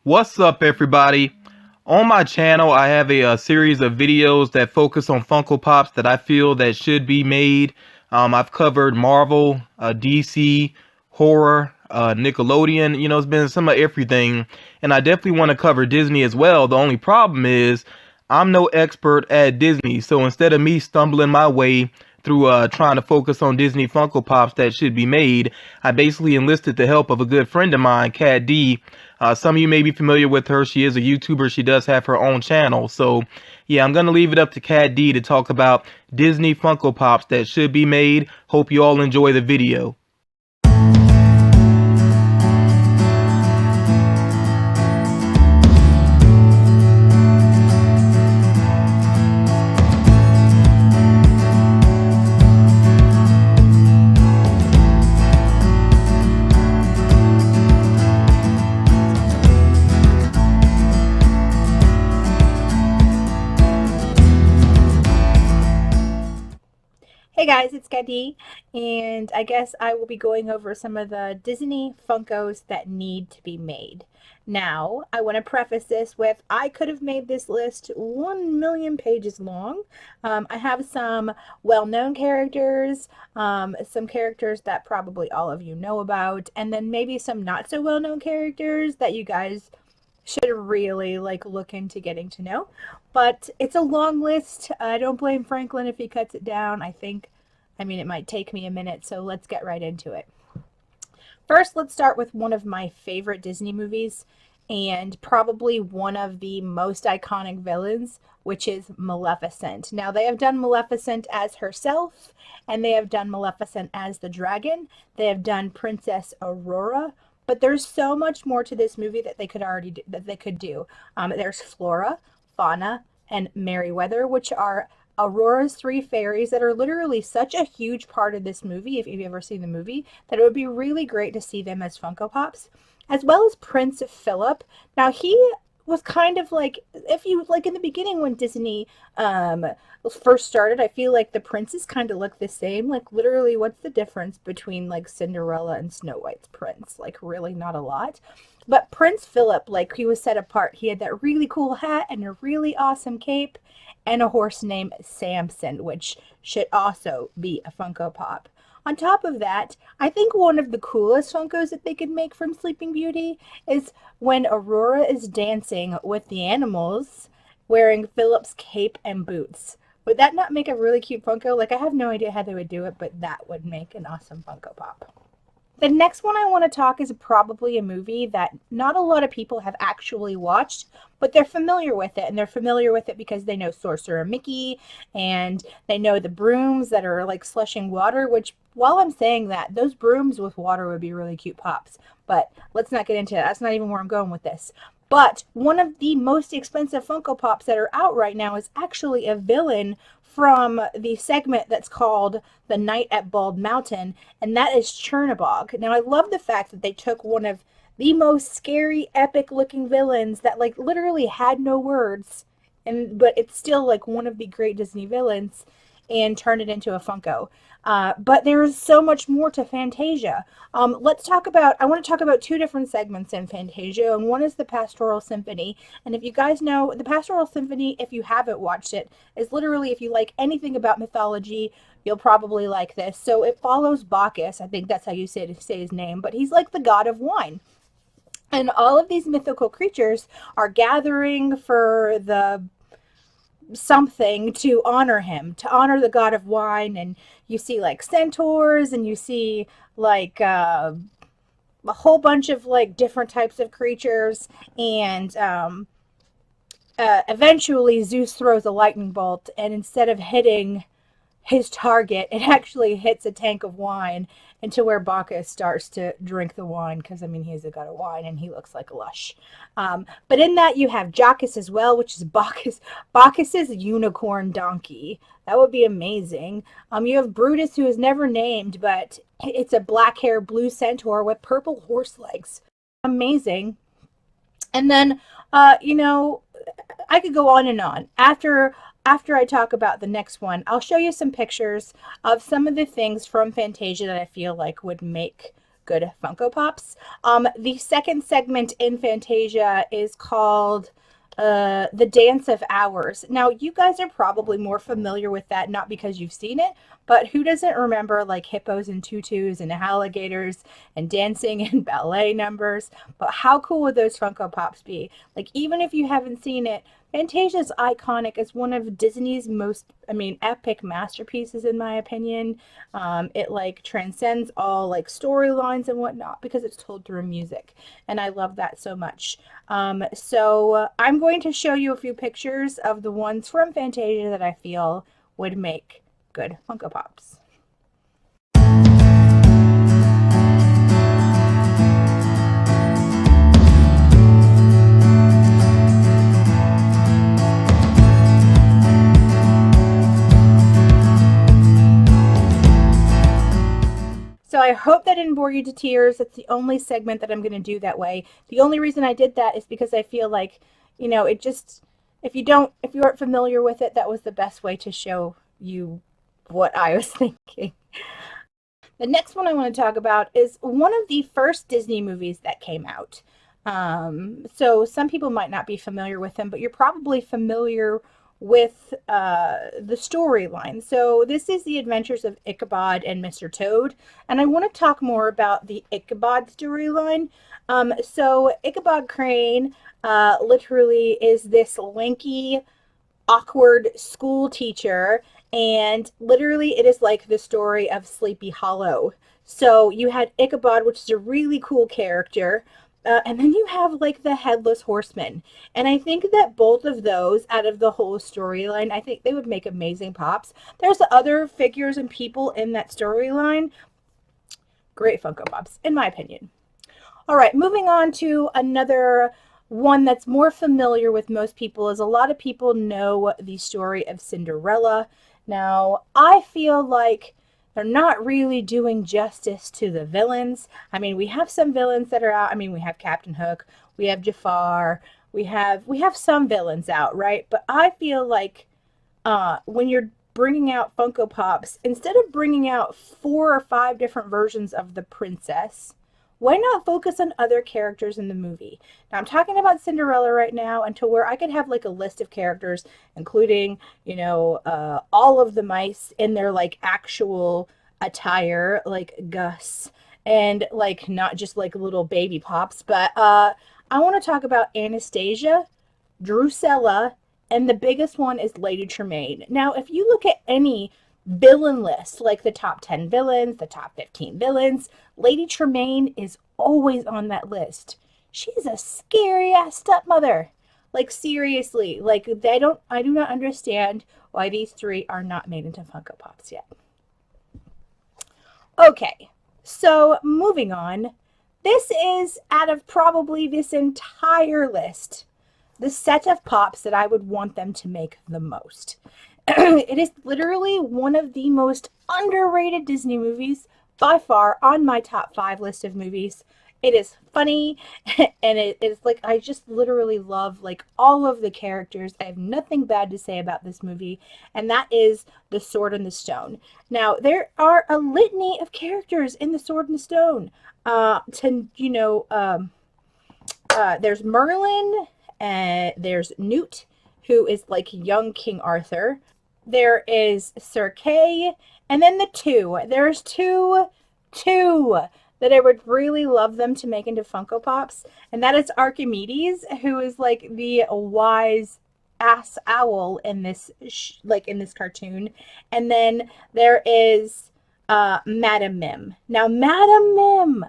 What's up, everybody? On my channel, I have a series of videos that focus on Funko Pops that I feel that should be made. I've covered Marvel, DC, horror, Nickelodeon. It's been some of everything, and I definitely want to cover Disney as well. The only problem is I'm no expert at Disney, so instead of me stumbling my way through trying to focus on Disney Funko Pops that should be made, I basically enlisted the help of a good friend of mine, Katt Dee. Some of you may be familiar with her. She is a YouTuber. She does have her own channel. So, yeah, I'm going to leave it up to Katt Dee to talk about Disney Funko Pops that should be made. Hope you all enjoy the video. Hey guys, it's Katt Dee, and I guess I will be going over some of the Disney Funkos that need to be made. Now, I want to preface this with I could have made this list 1 million pages long. I have some well-known characters, some characters that probably all of you know about, and then maybe some not so well-known characters that you guys should really look into getting to know. But it's a long list. I don't blame Franklyn if he cuts it down. I mean, it might take me a minute, so let's get right into it. First, let's start with one of my favorite Disney movies and probably one of the most iconic villains, which is Maleficent. Now, they have done Maleficent as herself, and they have done Maleficent as the dragon. They have done Princess Aurora, but there's so much more to this movie that they could do. There's Flora, Fauna, and Merryweather, which are Aurora's three fairies that are literally such a huge part of this movie, if you've ever seen the movie, that it would be really great to see them as Funko Pops, as well as Prince Philip. Now, he was kind of like, if you like in the beginning when Disney first started, I feel like the princes kind of look the same. Like, literally, what's the difference between like Cinderella and Snow White's prince? Like, really not a lot. But Prince Philip, like, he was set apart. He had that really cool hat and a really awesome cape and a horse named Samson, which should also be a Funko Pop. On top of that, I think one of the coolest Funkos that they could make from Sleeping Beauty is when Aurora is dancing with the animals wearing Philip's cape and boots. Would that not make a really cute Funko? Like, I have no idea how they would do it, but that would make an awesome Funko Pop. The next one I want to talk is probably a movie that not a lot of people have actually watched, but they're familiar with it. And they're familiar with it because they know Sorcerer Mickey and they know the brooms that are like slushing water, which, while I'm saying that, those brooms with water would be really cute pops. But let's not get into that. That's not even where I'm going with this. But one of the most expensive Funko Pops that are out right now is actually a villain from the segment that's called The Night at Bald Mountain, and that is Chernabog. Now, I love the fact that they took one of the most scary, epic-looking villains that, like, literally had no words, but it's still, like, one of the great Disney villains, and turned it into a Funko. But there is so much more to Fantasia. I want to talk about two different segments in Fantasia, and one is the Pastoral Symphony. And if you guys know, the Pastoral Symphony, if you haven't watched it, is literally, if you like anything about mythology, you'll probably like this. So it follows Bacchus, I think that's how you say his name, but he's like the god of wine. And all of these mythical creatures are gathering for the something to honor him, to honor the god of wine. And you see like centaurs, and you see like a whole bunch of like different types of creatures. And eventually Zeus throws a lightning bolt, and instead of hitting his target, it actually hits a tank of wine, into where Bacchus starts to drink the wine, because, I mean, he's a god of wine, and he looks like a lush. But in that, you have Jackus as well, which is Bacchus's unicorn donkey. That would be amazing. You have Brutus, who is never named, but it's a black-haired blue centaur with purple horse legs. Amazing. And then, I could go on and on. After I talk about the next one, I'll show you some pictures of some of the things from Fantasia that I feel like would make good Funko Pops. The second segment in Fantasia is called The Dance of Hours. Now, you guys are probably more familiar with that, not because you've seen it, but who doesn't remember like hippos and tutus and alligators and dancing and ballet numbers? But how cool would those Funko Pops be? Like, even if you haven't seen it, Fantasia is iconic. It's one of Disney's most, epic masterpieces, in my opinion. It like transcends all like storylines and whatnot because it's told through music, and I love that so much. So I'm going to show you a few pictures of the ones from Fantasia that I feel would make good Funko Pops. So I hope that didn't bore you to tears. It's the only segment that I'm going to do that way. The only reason I did that is because I feel like, it just, if you aren't familiar with it, that was the best way to show you what I was thinking. The next one I want to talk about is one of the first Disney movies that came out. So some people might not be familiar with them, but you're probably familiar with the storyline. So this is the adventures of Ichabod and Mr. Toad, and I want to talk more about the Ichabod storyline. So Ichabod Crane literally is this lanky, awkward school teacher, and literally it is like the story of Sleepy Hollow. So you had Ichabod, which is a really cool character, and then you have like the Headless Horseman. And I think that both of those, out of the whole storyline, I think they would make amazing pops. There's other figures and people in that storyline. Great Funko Pops, in my opinion. All right, moving on to another one that's more familiar with most people, is a lot of people know the story of Cinderella. Now, I feel like they're not really doing justice to the villains. We have some villains that are out. We have Captain Hook, we have Jafar, we have some villains out, right? But I feel like when you're bringing out Funko Pops, instead of bringing out 4 or 5 different versions of the princess, why not focus on other characters in the movie? Now, I'm talking about Cinderella right now, and to where I could have like a list of characters, including, all of the mice in their like actual attire, like Gus, and like not just like little baby pops, but I want to talk about Anastasia, Drusilla, and the biggest one is Lady Tremaine. Now, if you look at any villain list, like the top 10 villains, the top 15 villains, Lady Tremaine is always on that list. She's a scary ass stepmother. Like, seriously, like I do not understand why these 3 are not made into Funko Pops yet. Okay, so moving on. This is, out of probably this entire list, the set of pops that I would want them to make the most. It is literally one of the most underrated Disney movies by far, on my top 5 list of movies. It is funny, and it is like, I just literally love like all of the characters. I have nothing bad to say about this movie, and that is The Sword and the Stone. Now, there are a litany of characters in The Sword and the Stone. There's Merlin, there's Newt, who is like young King Arthur. There is Sir Kay, and then there's two that I would really love them to make into Funko Pops, and that is Archimedes, who is like the wise ass owl in this in this cartoon, and then there is Madam Mim. Now, Madam Mim,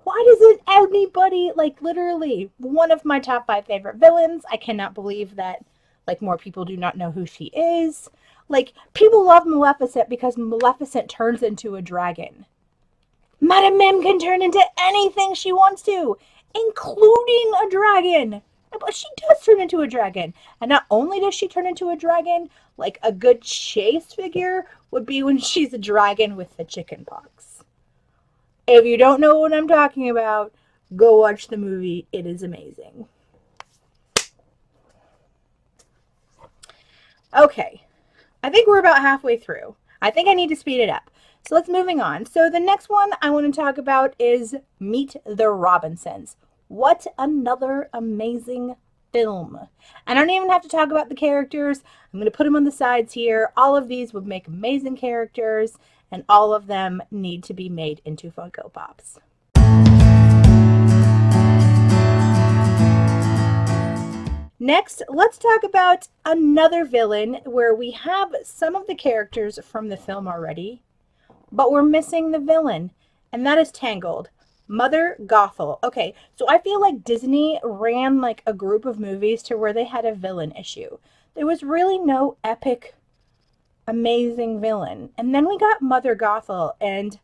why doesn't anybody, like, literally one of my top 5 favorite villains? I cannot believe that like more people do not know who she is. Like, people love Maleficent because Maleficent turns into a dragon. Madam Mim can turn into anything she wants to, including a dragon. But she does turn into a dragon. And not only does she turn into a dragon, like a good chase figure would be when she's a dragon with the chicken pox. If you don't know what I'm talking about, go watch the movie. It is amazing. Okay, I think we're about halfway through. I think I need to speed it up. So let's moving on. So the next one I want to talk about is Meet the Robinsons. What another amazing film. I don't even have to talk about the characters. I'm going to put them on the sides here. All of these would make amazing characters, and all of them need to be made into Funko Pops. Next, let's talk about another villain where we have some of the characters from the film already, but we're missing the villain, and that is Tangled. Mother Gothel. Okay, so I feel like Disney ran like a group of movies to where they had a villain issue. There was really no epic, amazing villain. And then we got Mother Gothel, and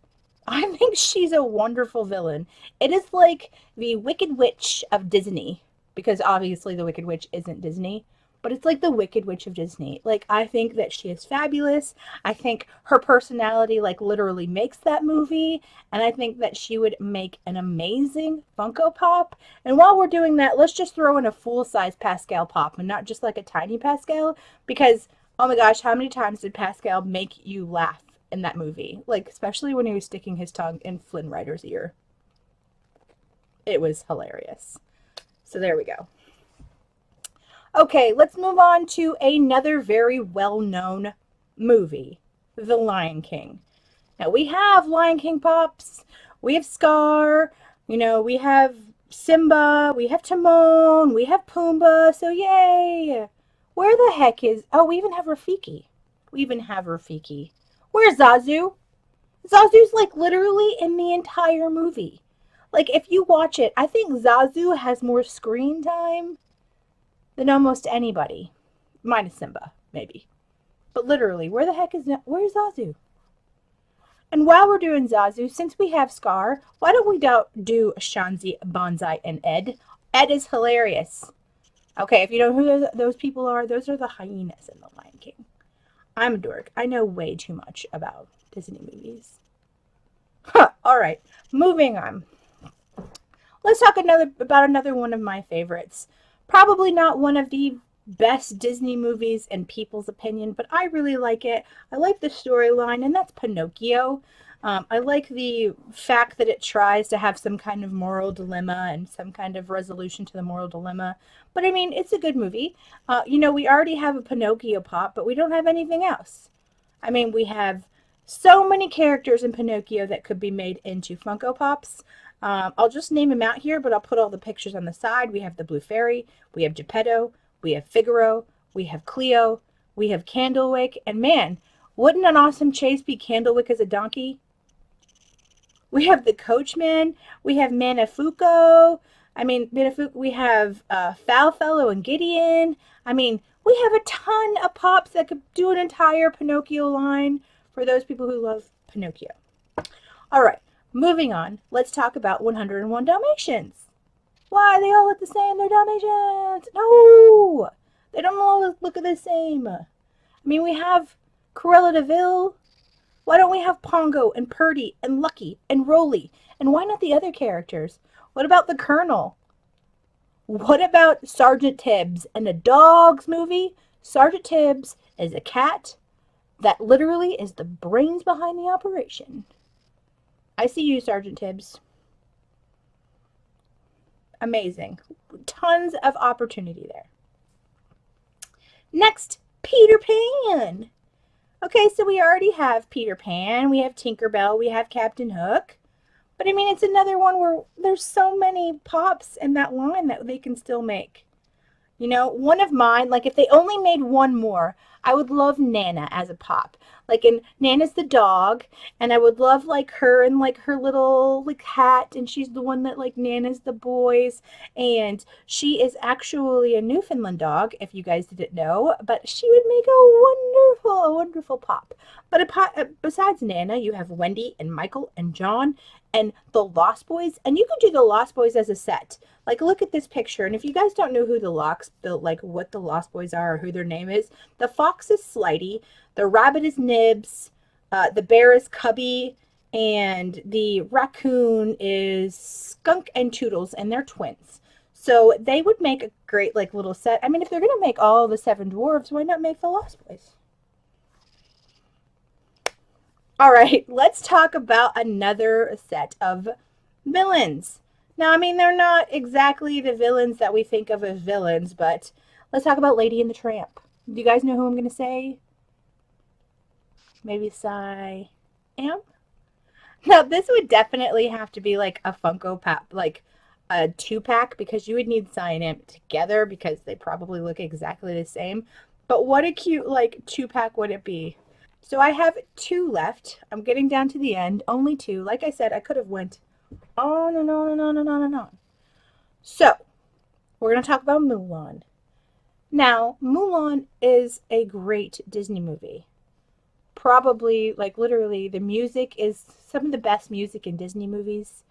I think she's a wonderful villain. It is like the Wicked Witch of Disney, because obviously the Wicked Witch isn't Disney, but it's like the Wicked Witch of Disney. Like, I think that she is fabulous. I think her personality, like, literally makes that movie, and I think that she would make an amazing Funko Pop. And while we're doing that, let's just throw in a full-size Pascal Pop and not just like a tiny Pascal, because, oh my gosh, how many times did Pascal make you laugh in that movie? Like, especially when he was sticking his tongue in Flynn Rider's ear. It was hilarious. So there we go. Okay, let's move on to another very well-known movie, The Lion King. Now, we have Lion King Pops, we have Scar, we have Simba, we have Timon, we have Pumbaa, so yay! Where the heck is... Oh, we even have Rafiki. Where's Zazu? Zazu's, like, literally in the entire movie. Like, if you watch it, I think Zazu has more screen time than almost anybody. Minus Simba, maybe. But literally, where's Zazu? And while we're doing Zazu, since we have Scar, why don't we do Shanzi, Bonsai, and Ed? Ed is hilarious. Okay, if you don't know who those people are, those are the hyenas in The Lion King. I'm a dork. I know way too much about Disney movies. Alright, moving on. Let's talk about another one of my favorites. Probably not one of the best Disney movies in people's opinion, but I really like it. I like the storyline, and that's Pinocchio. I like the fact that it tries to have some kind of moral dilemma and some kind of resolution to the moral dilemma. But I mean, it's a good movie. We already have a Pinocchio Pop, but we don't have anything else. I mean, we have so many characters in Pinocchio that could be made into Funko Pops. I'll just name them out here, but I'll put all the pictures on the side. We have the Blue Fairy, we have Geppetto, we have Figaro, we have Cleo, we have Candlewick, and man, wouldn't an awesome chase be Candlewick as a donkey? We have the Coachman, we have Manafuko, we have Foulfellow and Gideon. I mean, we have a ton of pops that could do an entire Pinocchio line for those people who love Pinocchio. All right. Moving on, let's talk about 101 Dalmatians. Why, they all look the same, they're Dalmatians. No, they don't all look the same. I mean, we have Cruella de Vil. Why don't we have Pongo and Purdy and Lucky and Rolly? And why not the other characters? What about the Colonel? What about Sergeant Tibbs in the Dogs movie? Sergeant Tibbs is a cat that literally is the brains behind the operation. I see you, Sergeant Tibbs. Amazing. Tons of opportunity there. Next, Peter Pan. Okay, so we already have Peter Pan, we have Tinkerbell, we have Captain Hook. But I mean, it's another one where there's so many pops in that line that they can still make. One of mine, like if they only made one more, I would love Nana as a pop. Like, and Nana's the dog, and I would love like her and like her little like hat, and she's the one that like Nana's the boys, and she is actually a Newfoundland dog, if you guys didn't know, but she would make a wonderful pop. But besides Nana, you have Wendy and Michael and John and the Lost Boys, and you could do the Lost Boys as a set. Like, look at this picture, and if you guys don't know who what the Lost Boys are or who their name is, the fox is Slighty, the rabbit is Nibs, the bear is Cubby, and the raccoon is Skunk and Toodles, and they're twins. So they would make a great like little set. I mean, if they're gonna make all the 7 dwarves, why not make the Lost Boys? All right, let's talk about another set of villains. Now, I mean, they're not exactly the villains that we think of as villains, but let's talk about Lady and the Tramp. Do you guys know who I'm going to say? Maybe Psy Am? Now, this would definitely have to be like a Funko Pop, like a two pack, because you would need Psy and Am together because they probably look exactly the same. But what a cute, like, two pack would it be? So I have two left. I'm getting down to the end. Only two. Like I said, I could have went on and on and on and on and on. So we're going to talk about Mulan. Now, Mulan is a great Disney movie. Probably, like, literally, the music is some of the best music in Disney movies,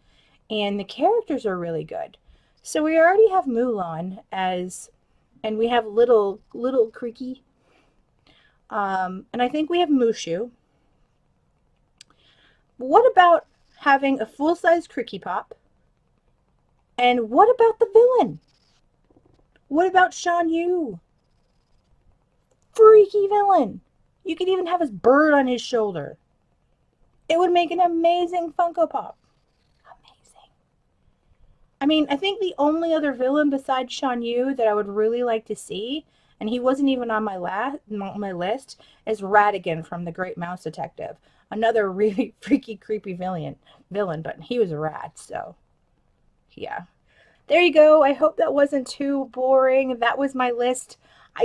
and the characters are really good. So we already have Mulan as, and we have little Creaky, and I think we have Mushu. What about having a full-size Creaky Pop? And what about the villain? What about Shan Yu? Freaky villain. You could even have his bird on his shoulder. It would make an amazing Funko Pop. Amazing. I mean, I think the only other villain besides Shan Yu that I would really like to see, and he wasn't even on my list, is Ratigan from The Great Mouse Detective. Another really freaky, creepy villain, but he was a rat, so yeah. There you go. I hope that wasn't too boring. That was my list.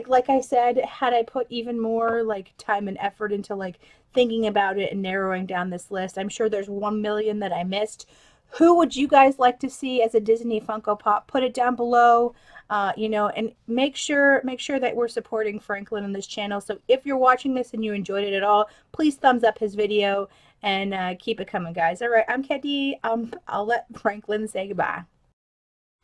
Like I said, had I put even more like time and effort into like thinking about it and narrowing down this list, I'm sure there's 1 million that I missed. Who would you guys like to see as a Disney Funko Pop? Put it down below, and make sure that we're supporting Franklyn on this channel. So if you're watching this and you enjoyed it at all, please thumbs up his video and keep it coming, guys. All right, I'm Katt Dee. I'll let Franklyn say goodbye.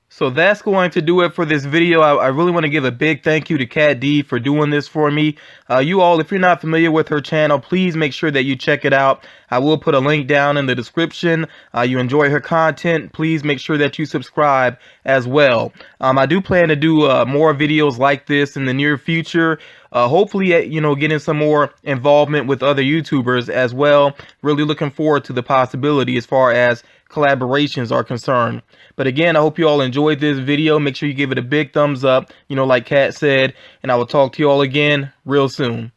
So that's going to do it for this video. I really want to give a big thank you to Katt Dee for doing this for me. You all, if you're not familiar with her channel, please make sure that you check it out. I will put a link down in the description. You enjoy her content, please make sure that you subscribe as well. I do plan to do more videos like this in the near future. Hopefully, getting some more involvement with other YouTubers as well. Really looking forward to the possibility as far as collaborations are concerned. But again, I hope you all enjoyed this video. Make sure you give it a big thumbs up, like Katt said, and I will talk to you all again real soon.